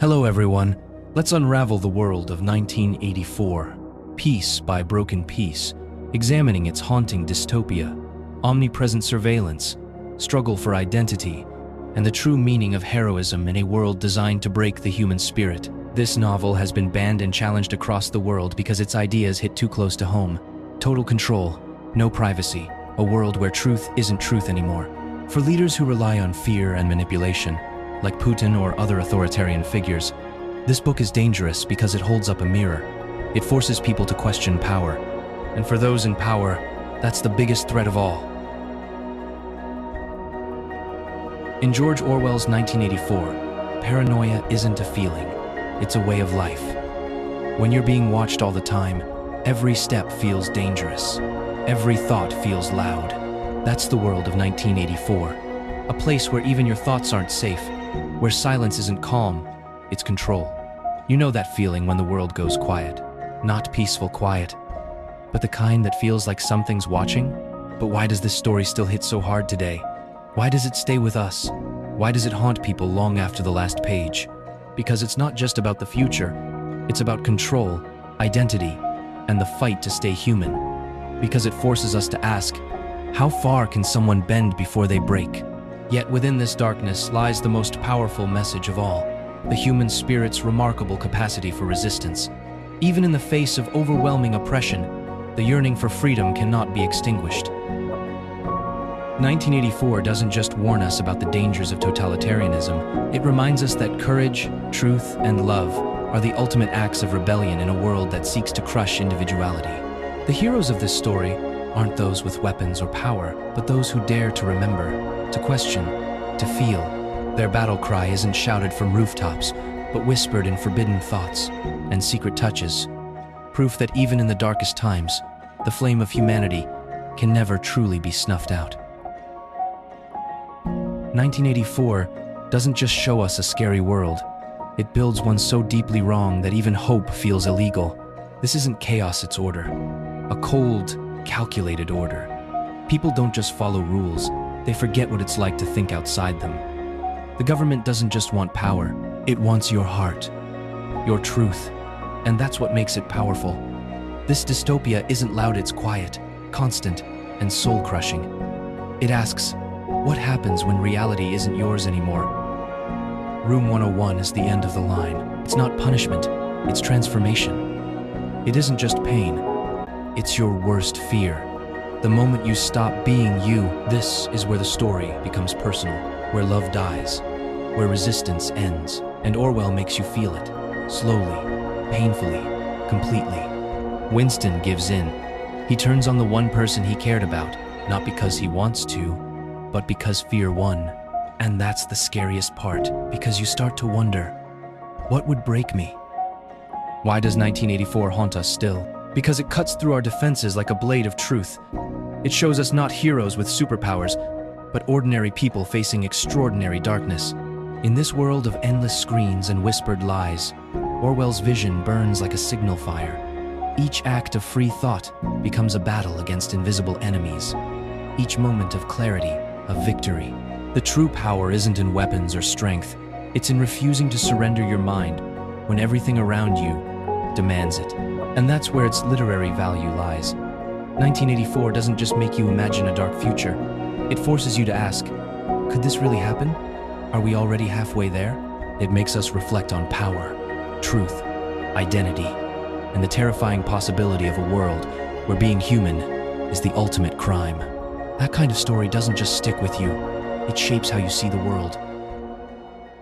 Hello everyone, let's unravel the world of 1984, Piece by Broken Piece, examining its haunting dystopia, omnipresent surveillance, struggle for identity, and the true meaning of heroism in a world designed to break the human spirit. This novel has been banned and challenged across the world because its ideas hit too close to home. Total control, no privacy, a world where truth isn't truth anymore. For leaders who rely on fear and manipulation, like Putin or other authoritarian figures, this book is dangerous because it holds up a mirror. It forces people to question power. And for those in power, that's the biggest threat of all. In George Orwell's 1984, paranoia isn't a feeling, it's a way of life. When you're being watched all the time, every step feels dangerous. Every thought feels loud. That's the world of 1984. A place where even your thoughts aren't safe, where silence isn't calm, it's control. You know that feeling when the world goes quiet. Not peaceful quiet, but the kind that feels like something's watching. But why does this story still hit so hard today? Why does it stay with us? Why does it haunt people long after the last page? Because it's not just about the future, it's about control, identity, and the fight to stay human. Because it forces us to ask, how far can someone bend before they break? Yet within this darkness lies the most powerful message of all, the human spirit's remarkable capacity for resistance. Even in the face of overwhelming oppression, the yearning for freedom cannot be extinguished. 1984 doesn't just warn us about the dangers of totalitarianism, it reminds us that courage, truth, and love are the ultimate acts of rebellion in a world that seeks to crush individuality. The heroes of this story aren't those with weapons or power, but those who dare to remember, to question, to feel. Their battle cry isn't shouted from rooftops, but whispered in forbidden thoughts and secret touches. Proof that even in the darkest times, the flame of humanity can never truly be snuffed out. 1984 doesn't just show us a scary world. It builds one so deeply wrong that even hope feels illegal. This isn't chaos, it's order. A cold, calculated order. People don't just follow rules, they forget what it's like to think outside them. The government doesn't just want power, it wants your heart, your truth, and that's what makes it powerful. This dystopia isn't loud, it's quiet, constant, and soul-crushing. It asks, what happens when reality isn't yours anymore? Room 101 is the end of the line. It's not punishment, it's transformation. It isn't just pain, it's your worst fear. The moment you stop being you, this is where the story becomes personal, where love dies, where resistance ends, and Orwell makes you feel it, slowly, painfully, completely. Winston gives in. He turns on the one person he cared about, not because he wants to, but because fear won. And that's the scariest part, because you start to wonder, what would break me? Why does 1984 haunt us still? Because it cuts through our defenses like a blade of truth. It shows us not heroes with superpowers, but ordinary people facing extraordinary darkness. In this world of endless screens and whispered lies, Orwell's vision burns like a signal fire. Each act of free thought becomes a battle against invisible enemies. Each moment of clarity, a victory. The true power isn't in weapons or strength. It's in refusing to surrender your mind when everything around you demands it. And that's where its literary value lies. 1984 doesn't just make you imagine a dark future. It forces you to ask, could this really happen? Are we already halfway there? It makes us reflect on power, truth, identity, and the terrifying possibility of a world where being human is the ultimate crime. That kind of story doesn't just stick with you, it shapes how you see the world.